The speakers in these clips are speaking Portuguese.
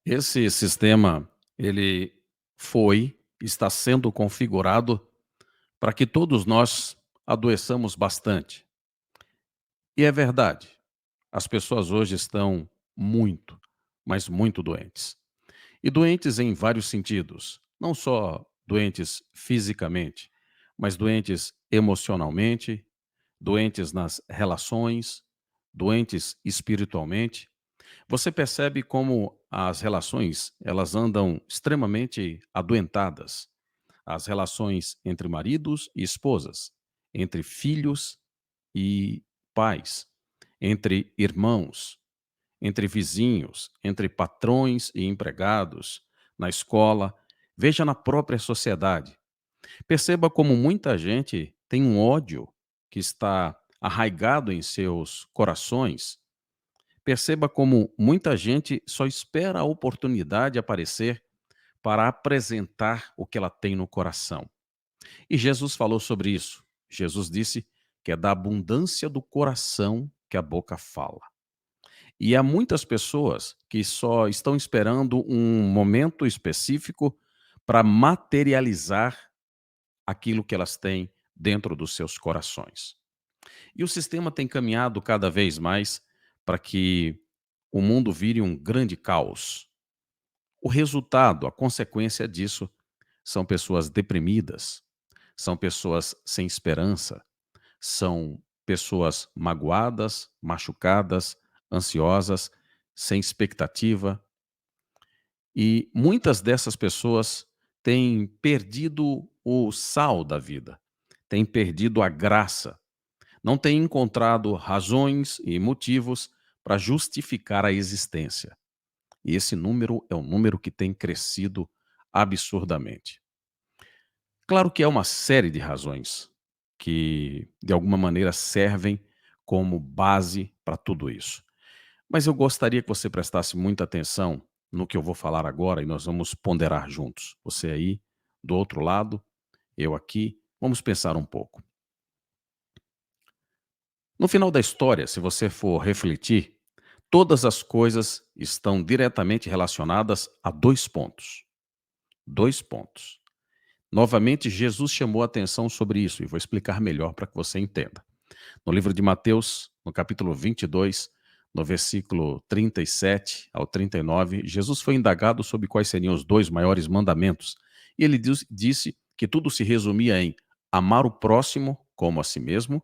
Esse sistema, ele está sendo configurado para que todos nós adoeçamos bastante. E é verdade, as pessoas hoje estão muito, mas muito doentes. E doentes em vários sentidos, não só doentes fisicamente, mas doentes emocionalmente, doentes nas relações, doentes espiritualmente. Você percebe como as relações, elas andam extremamente adoentadas. As relações entre maridos e esposas, entre filhos e pais, entre irmãos, entre vizinhos, entre patrões e empregados, na escola, veja na própria sociedade. Perceba como muita gente tem um ódio que está arraigado em seus corações. Perceba como muita gente só espera a oportunidade aparecer para apresentar o que ela tem no coração. E Jesus falou sobre isso. Jesus disse que é da abundância do coração que a boca fala. E há muitas pessoas que só estão esperando um momento específico para materializar aquilo que elas têm dentro dos seus corações. E o sistema tem caminhado cada vez mais para que o mundo vire um grande caos. O resultado, a consequência disso, são pessoas deprimidas, são pessoas sem esperança, são pessoas magoadas, machucadas, ansiosas, sem expectativa. E muitas dessas pessoas têm perdido o sal da vida, têm perdido a graça, não têm encontrado razões e motivos para justificar a existência. E esse número é um número que tem crescido absurdamente. Claro que é uma série de razões que, de alguma maneira, servem como base para tudo isso. Mas eu gostaria que você prestasse muita atenção no que eu vou falar agora e nós vamos ponderar juntos. Você aí, do outro lado, eu aqui, vamos pensar um pouco. No final da história, se você for refletir, todas as coisas estão diretamente relacionadas a dois pontos. Dois pontos. Novamente, Jesus chamou a atenção sobre isso e vou explicar melhor para que você entenda. No livro de Mateus, no capítulo 22, no versículo 37 ao 39, Jesus foi indagado sobre quais seriam os dois maiores mandamentos. E ele disse que tudo se resumia em amar o próximo como a si mesmo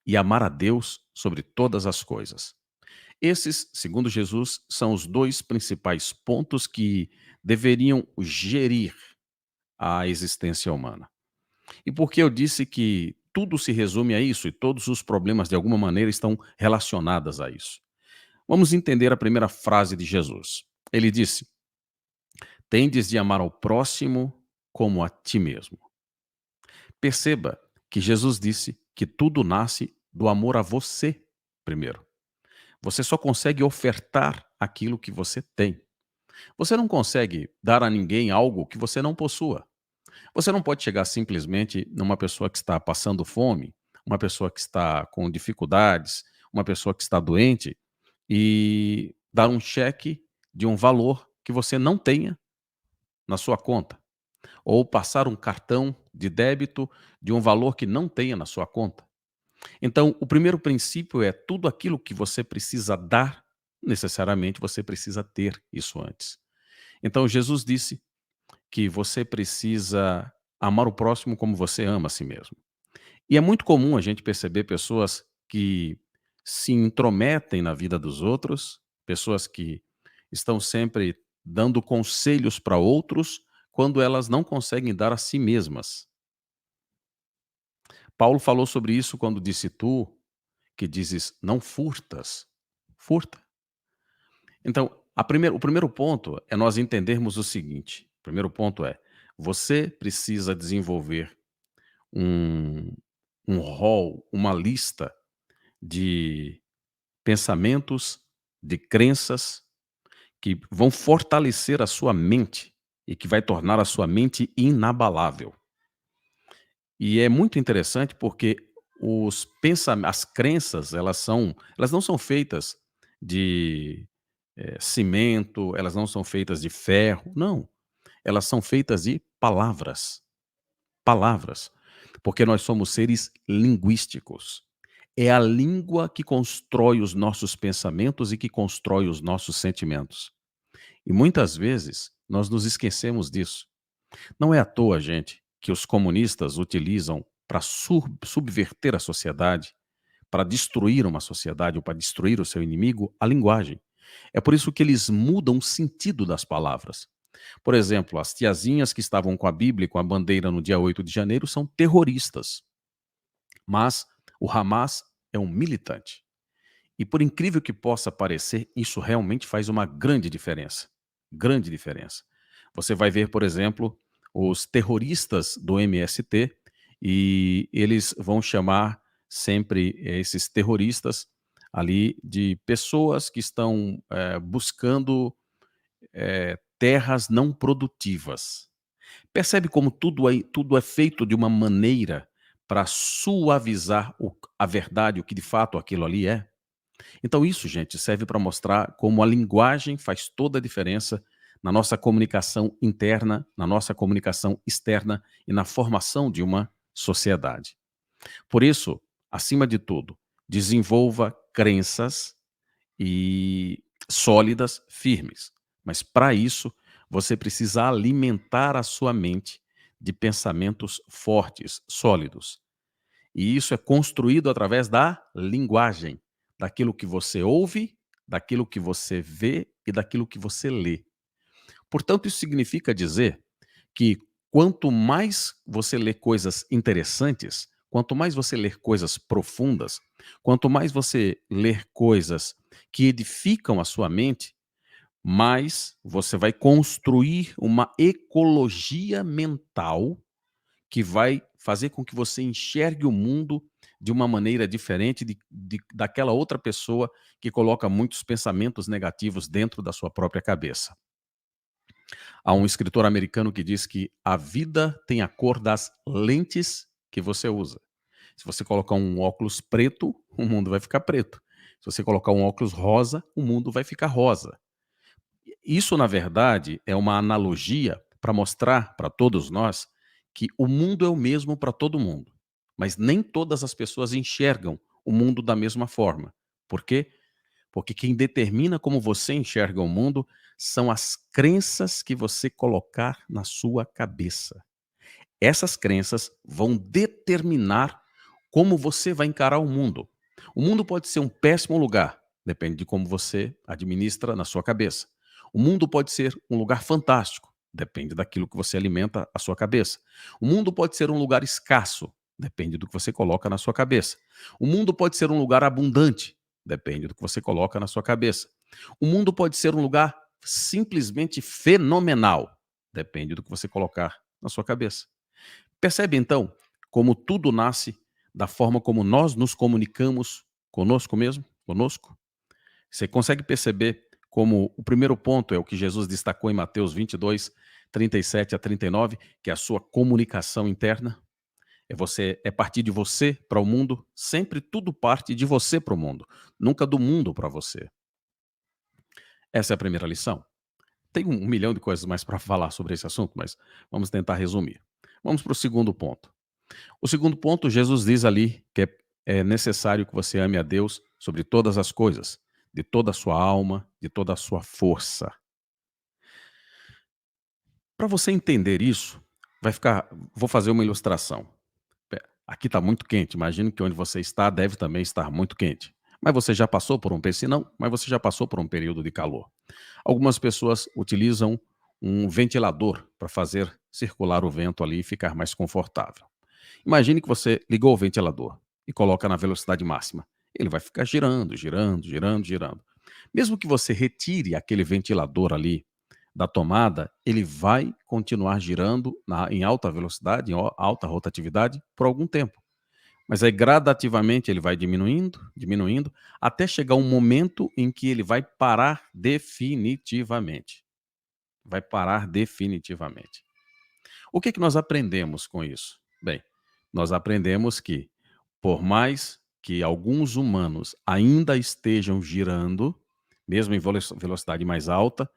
e amar a Deus sobre todas as coisas. Esses, segundo Jesus, são os dois principais pontos que deveriam gerir a existência humana. E por que eu disse que tudo se resume a isso e todos os problemas de alguma maneira estão relacionados a isso? Vamos entender a primeira frase de Jesus. Ele disse: "Tendes de amar ao próximo como a ti mesmo". Perceba que Jesus disse que tudo nasce do amor a você primeiro. Você só consegue ofertar aquilo que você tem. Você não consegue dar a ninguém algo que você não possua. Você não pode chegar simplesmente numa pessoa que está passando fome, uma pessoa que está com dificuldades, uma pessoa que está doente e dar um cheque de um valor que você não tenha na sua conta, ou passar um cartão de débito de um valor que não tenha na sua conta. Então, o primeiro princípio é tudo aquilo que você precisa dar, necessariamente você precisa ter isso antes. Então, Jesus disse que você precisa amar o próximo como você ama a si mesmo. E é muito comum a gente perceber pessoas que se intrometem na vida dos outros, pessoas que estão sempre dando conselhos para outros, quando elas não conseguem dar a si mesmas. Paulo falou sobre isso quando disse: "Tu que dizes não furtas, furta". Então, o primeiro ponto é nós entendermos o seguinte: o primeiro ponto é, você precisa desenvolver um rol, uma lista de pensamentos, de crenças que vão fortalecer a sua mente e que vai tornar a sua mente inabalável. E é muito interessante porque as crenças, elas não são feitas de cimento, elas não são feitas de ferro, não. Elas são feitas de palavras, palavras, porque nós somos seres linguísticos. É a língua que constrói os nossos pensamentos e que constrói os nossos sentimentos. E muitas vezes nós nos esquecemos disso. Não é à toa, gente, que os comunistas utilizam para subverter a sociedade, para destruir uma sociedade ou para destruir o seu inimigo, a linguagem. É por isso que eles mudam o sentido das palavras. Por exemplo, as tiazinhas que estavam com a Bíblia e com a bandeira no dia 8 de janeiro são terroristas, mas o Hamas é um militante. E por incrível que possa parecer, isso realmente faz uma grande diferença. Grande diferença. Você vai ver, por exemplo, os terroristas do MST e eles vão chamar sempre esses terroristas ali de pessoas que estão buscando terras não produtivas. Percebe como tudo é feito de uma maneira para suavizar a verdade, o que de fato aquilo ali é? Então isso, gente, serve para mostrar como a linguagem faz toda a diferença na nossa comunicação interna, na nossa comunicação externa e na formação de uma sociedade. Por isso, acima de tudo, desenvolva crenças e sólidas, firmes. Mas para isso, você precisa alimentar a sua mente de pensamentos fortes, sólidos. E isso é construído através da linguagem, daquilo que você ouve, daquilo que você vê e daquilo que você lê. Portanto, isso significa dizer que quanto mais você lê coisas interessantes, quanto mais você ler coisas profundas, quanto mais você ler coisas que edificam a sua mente, mais você vai construir uma ecologia mental que vai fazer com que você enxergue o mundo de uma maneira diferente daquela outra pessoa que coloca muitos pensamentos negativos dentro da sua própria cabeça. Há um escritor americano que diz que a vida tem a cor das lentes que você usa. Se você colocar um óculos preto, o mundo vai ficar preto. Se você colocar um óculos rosa, o mundo vai ficar rosa. Isso, na verdade, é uma analogia para mostrar para todos nós que o mundo é o mesmo para todo mundo, mas nem todas as pessoas enxergam o mundo da mesma forma. Por quê? Porque quem determina como você enxerga o mundo são as crenças que você colocar na sua cabeça. Essas crenças vão determinar como você vai encarar o mundo. O mundo pode ser um péssimo lugar, depende de como você administra na sua cabeça. O mundo pode ser um lugar fantástico, depende daquilo que você alimenta a sua cabeça. O mundo pode ser um lugar escasso, depende do que você coloca na sua cabeça. O mundo pode ser um lugar abundante, depende do que você coloca na sua cabeça. O mundo pode ser um lugar simplesmente fenomenal, depende do que você colocar na sua cabeça. Percebe então como tudo nasce da forma como nós nos comunicamos conosco mesmo, conosco? Você consegue perceber como o primeiro ponto é o que Jesus destacou em Mateus 22, 37 a 39, que é a sua comunicação interna? É partir de você para o mundo, sempre tudo parte de você para o mundo, nunca do mundo para você. Essa é a primeira lição. Tem um milhão de coisas mais para falar sobre esse assunto, mas vamos tentar resumir. Vamos para o segundo ponto. O segundo ponto, Jesus diz ali que é necessário que você ame a Deus sobre todas as coisas, de toda a sua alma, de toda a sua força. Para você entender isso, vou fazer uma ilustração. Aqui está muito quente, imagino que onde você está deve também estar muito quente. Mas você já passou por um piscinão, mas você já passou por um período de calor. Algumas pessoas utilizam um ventilador para fazer circular o vento ali e ficar mais confortável. Imagine que você ligou o ventilador e coloca na velocidade máxima. Ele vai ficar girando, girando, girando, girando. Mesmo que você retire aquele ventilador ali da tomada, ele vai continuar girando em alta velocidade, alta rotatividade, por algum tempo. Mas aí gradativamente ele vai diminuindo, diminuindo, até chegar um momento em que ele vai parar definitivamente. Vai parar definitivamente. O que que nós aprendemos com isso? Bem, nós aprendemos que, por mais que alguns humanos ainda estejam girando, mesmo em velocidade mais alta,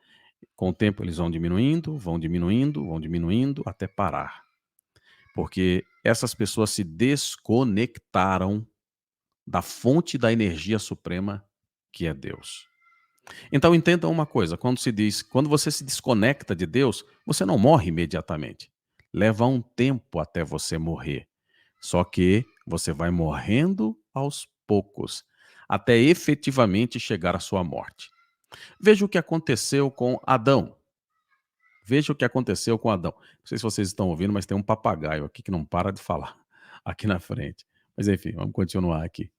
com o tempo eles vão diminuindo, vão diminuindo, vão diminuindo até parar. Porque essas pessoas se desconectaram da fonte da energia suprema que é Deus. Então entenda uma coisa, quando você se desconecta de Deus, você não morre imediatamente. Leva um tempo até você morrer. Só que você vai morrendo aos poucos, até efetivamente chegar à sua morte. Veja o que aconteceu com Adão. Veja o que aconteceu com Adão. Não sei se vocês estão ouvindo, mas tem um papagaio aqui que não para de falar aqui na frente. Mas enfim, vamos continuar aqui.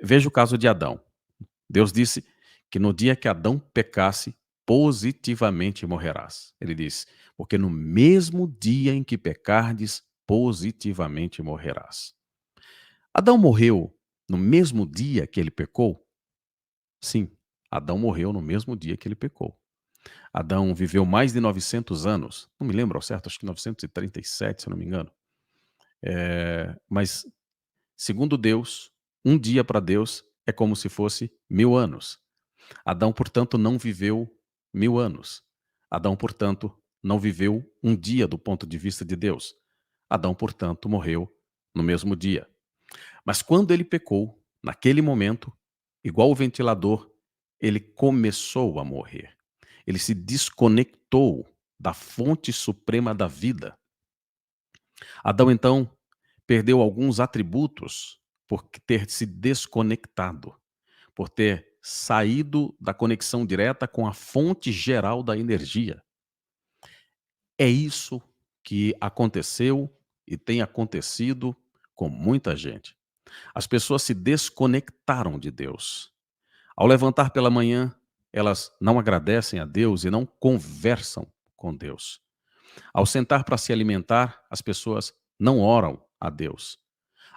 Veja o caso de Adão. Deus disse que no dia que Adão pecasse, positivamente morrerás. Ele disse, porque no mesmo dia em que pecardes, positivamente morrerás. Adão morreu no mesmo dia que ele pecou? Sim, Adão morreu no mesmo dia que ele pecou. Adão viveu mais de 900 anos, não me lembro ao certo, acho que 937, se eu não me engano. Mas, segundo Deus, um dia para Deus é como se fosse 1000 anos. Adão, portanto, não viveu 1000 anos. Adão, portanto, não viveu um dia do ponto de vista de Deus. Adão, portanto, morreu no mesmo dia. Mas quando ele pecou, naquele momento, igual o ventilador, ele começou a morrer. Ele se desconectou da fonte suprema da vida. Adão, então, perdeu alguns atributos por ter se desconectado, por ter saído da conexão direta com a fonte geral da energia. É isso que aconteceu e tem acontecido com muita gente. As pessoas se desconectaram de Deus. Ao levantar pela manhã, elas não agradecem a Deus e não conversam com Deus. Ao sentar para se alimentar, as pessoas não oram a Deus.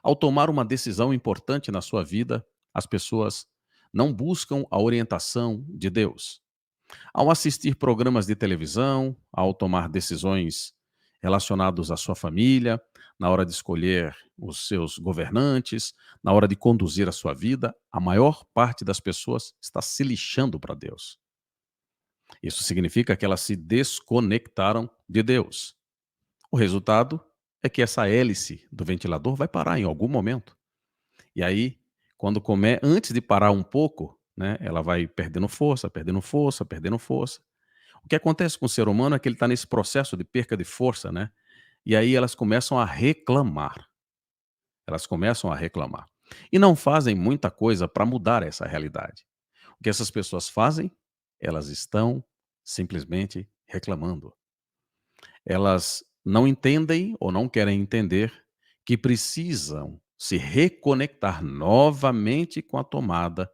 Ao tomar uma decisão importante na sua vida, as pessoas não buscam a orientação de Deus. Ao assistir programas de televisão, ao tomar decisões relacionadas à sua família, na hora de escolher os seus governantes, na hora de conduzir a sua vida, a maior parte das pessoas está se lixando para Deus. Isso significa que elas se desconectaram de Deus. O resultado é que essa hélice do ventilador vai parar em algum momento. E aí, antes de parar um pouco, né, ela vai perdendo força, perdendo força, perdendo força. O que acontece com o ser humano é que ele está nesse processo de perca de força, né? E aí elas começam a reclamar. Elas começam a reclamar. E não fazem muita coisa para mudar essa realidade. O que essas pessoas fazem? Elas estão simplesmente reclamando. Elas não entendem ou não querem entender que precisam se reconectar novamente com a tomada,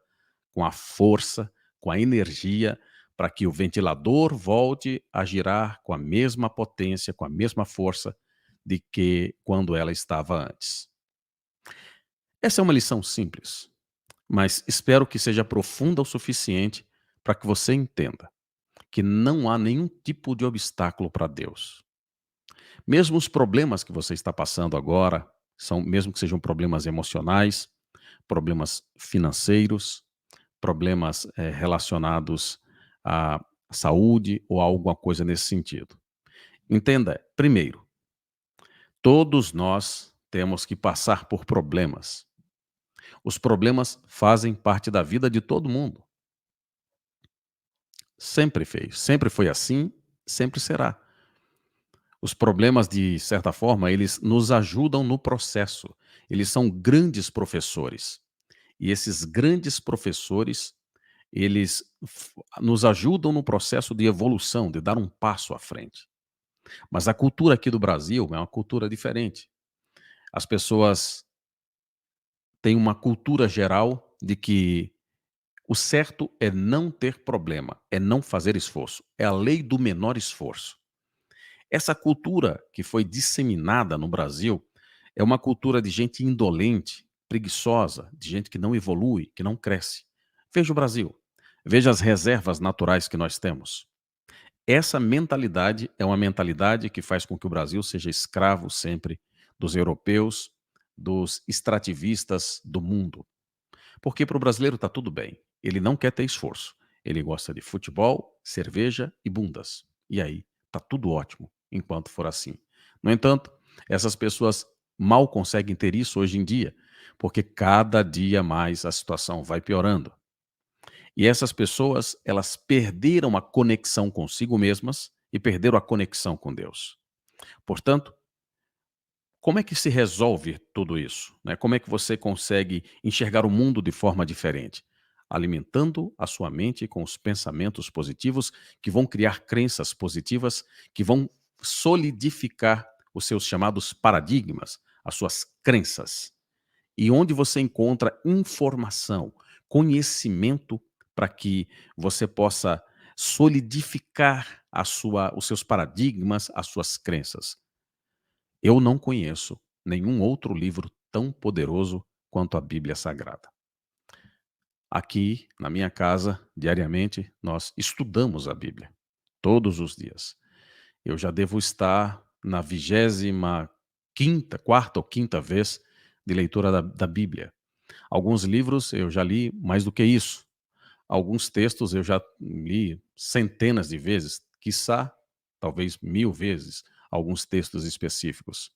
com a força, com a energia, para que o ventilador volte a girar com a mesma potência, com a mesma força de que quando ela estava antes. Essa é uma lição simples, mas espero que seja profunda o suficiente para que você entenda que não há nenhum tipo de obstáculo para Deus. Mesmo os problemas que você está passando agora, mesmo que sejam problemas emocionais, problemas financeiros, problemas relacionados à saúde ou a alguma coisa nesse sentido. Entenda, primeiro, todos nós temos que passar por problemas. Os problemas fazem parte da vida de todo mundo. Sempre fez, sempre foi assim, sempre será. Os problemas, de certa forma, eles nos ajudam no processo. Eles são grandes professores. E esses grandes professores, eles nos ajudam no processo de evolução, de dar um passo à frente. Mas a cultura aqui do Brasil é uma cultura diferente. As pessoas têm uma cultura geral de que o certo é não ter problema, é não fazer esforço. É a lei do menor esforço. Essa cultura que foi disseminada no Brasil é uma cultura de gente indolente, preguiçosa, de gente que não evolui, que não cresce. Veja o Brasil. Veja as reservas naturais que nós temos. Essa mentalidade é uma mentalidade que faz com que o Brasil seja escravo sempre dos europeus, dos extrativistas do mundo. Porque para o brasileiro está tudo bem. Ele não quer ter esforço. ele gosta de futebol, cerveja e bundas. E aí, tá tudo ótimo enquanto for assim. No entanto, essas pessoas mal conseguem ter isso hoje em dia, porque cada dia mais a situação vai piorando. E essas pessoas, elas perderam a conexão consigo mesmas e perderam a conexão com Deus. Portanto, como é que se resolve tudo isso, né? Como é que você consegue enxergar o mundo de forma diferente? Alimentando a sua mente com os pensamentos positivos que vão criar crenças positivas, que vão solidificar os seus chamados paradigmas, as suas crenças. E onde você encontra informação, conhecimento para que você possa solidificar os seus paradigmas, as suas crenças. Eu não conheço nenhum outro livro tão poderoso quanto a Bíblia Sagrada. Aqui, na minha casa, diariamente, nós estudamos a Bíblia, todos os dias. Eu já devo estar na 25ª, quarta ou quinta vez de leitura da Bíblia. Alguns livros eu já li mais do que isso. Alguns textos eu já li centenas de vezes, quiçá, talvez 1000 vezes, alguns textos específicos.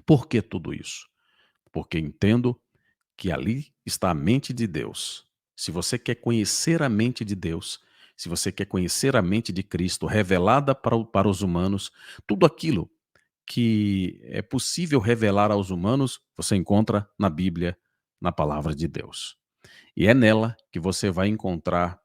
Por que tudo isso? Porque entendo que ali está a mente de Deus. Se você quer conhecer a mente de Deus, se você quer conhecer a mente de Cristo revelada para os humanos, tudo aquilo que é possível revelar aos humanos, você encontra na Bíblia, na palavra de Deus. E é nela que você vai encontrar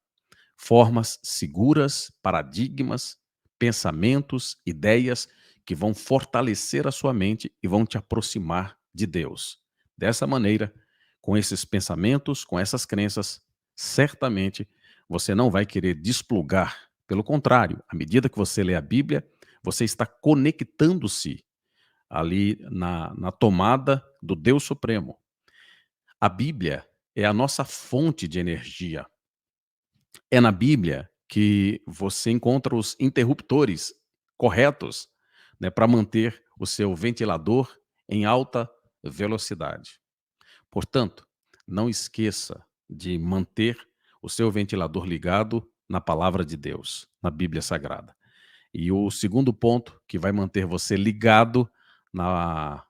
formas seguras, paradigmas, pensamentos, ideias que vão fortalecer a sua mente e vão te aproximar de Deus. Dessa maneira, com esses pensamentos, com essas crenças, certamente você não vai querer desplugar. Pelo contrário, à medida que você lê a Bíblia, você está conectando-se ali na tomada do Deus Supremo. A Bíblia é a nossa fonte de energia. É na Bíblia que você encontra os interruptores corretos, né, para manter o seu ventilador em alta velocidade. Portanto, não esqueça de manter o seu ventilador ligado na palavra de Deus, na Bíblia Sagrada. E o segundo ponto que vai manter você ligado na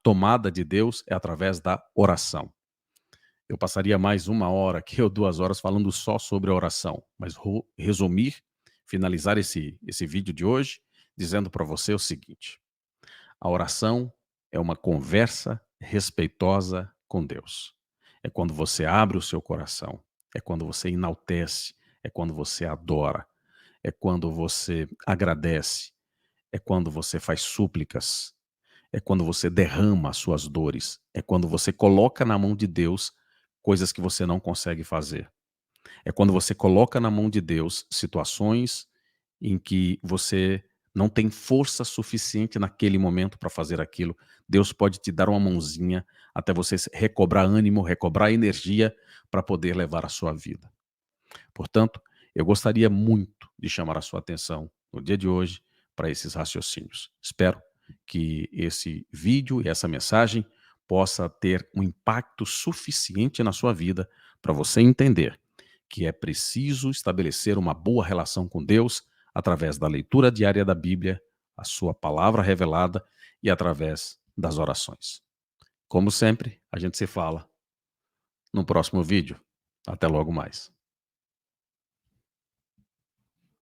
tomada de Deus é através da oração. Eu passaria mais 1 hora aqui ou 2 horas falando só sobre a oração, mas vou resumir, finalizar esse vídeo de hoje, dizendo para você o seguinte: a oração é uma conversa respeitosa com Deus. É quando você abre o seu coração, é quando você enaltece, é quando você adora, é quando você agradece, é quando você faz súplicas, é quando você derrama as suas dores, é quando você coloca na mão de Deus coisas que você não consegue fazer. É quando você coloca na mão de Deus situações em que você não tem força suficiente naquele momento para fazer aquilo. Deus pode te dar uma mãozinha até você recobrar ânimo, recobrar energia para poder levar a sua vida. Portanto, eu gostaria muito de chamar a sua atenção no dia de hoje para esses raciocínios. Espero que esse vídeo e essa mensagem possa ter um impacto suficiente na sua vida para você entender que é preciso estabelecer uma boa relação com Deus através da leitura diária da Bíblia, a sua palavra revelada e através das orações. Como sempre, a gente se fala no próximo vídeo. Até logo mais.